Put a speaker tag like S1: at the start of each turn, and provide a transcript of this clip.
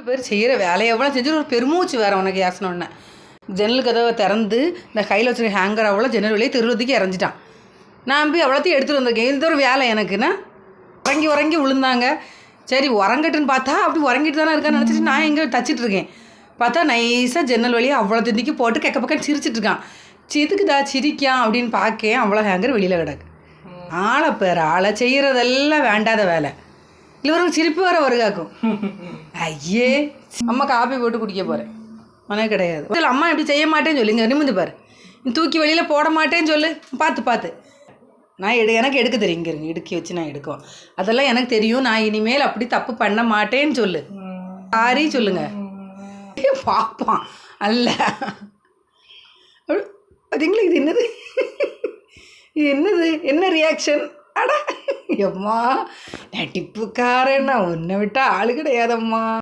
S1: பேர் செய்கிற வேலையை எவ்வளோ செஞ்சு ஒரு பெருமூச்சு வேறு உனக்கு யாசனோடனே ஜன்னல் கதவை திறந்து இந்த கையில் வச்சுருக்க ஹேங்கர் அவ்வளோ ஜன்னல் வெளியே தெருவதுக்கு இறஞ்சிட்டான். நான் போய் அவ்வளோத்தையும் எடுத்துகிட்டு வந்திருக்கேன். இது ஒரு வேலை எனக்குன்னா உறங்கி விழுந்தாங்க. சரி உறங்கட்டுன்னு பார்த்தா அப்படி உறங்கிட்டு தானே இருக்கான்னு நினச்சிட்டு நான் எங்கே தச்சிட்ருக்கேன். பார்த்தா நைஸாக ஜன்னல் வழியாக அவ்வளோ திண்டிக்கு போட்டு கெக்க பக்கம் சிரிச்சிட்ருக்கான். எதுக்குதா சிரிக்கான் அப்படின்னு பார்க்கேன். அவ்வளோ ஹேங்கர் வெளியில் கிடக்கு. ஆளை செய்கிறதெல்லாம் வேண்டாத வேலை. இவருக்கு சிரிப்பு வர வருகாக்கும். ஐயே அம்மா காப்பி போட்டு குடிக்க போகிறேன். மனே கிடையாது. இல்லை அம்மா இப்படி செய்ய மாட்டேன்னு சொல்லுங்க. நிமிந்து பாரு. நீ தூக்கி வெளியில் போட மாட்டேன்னு சொல்லு. பார்த்து நான் எனக்கு எடுக்க தெரியும். இங்கே இருங்க இடுக்கி வச்சு நான் எடுக்குவோம். அதெல்லாம் எனக்கு தெரியும். நான் இனிமேல் அப்படி தப்பு பண்ண மாட்டேன்னு சொல்லு. சாரி சொல்லுங்க. பார்ப்பான் அல்ல அதுங்களா. இது என்னது என்ன ரியாக்ஷன்? அடா எம்மா நட்டிப்புக்காரன், நான் உன்னை விட்டால் ஆள் கிடையாதம்மா.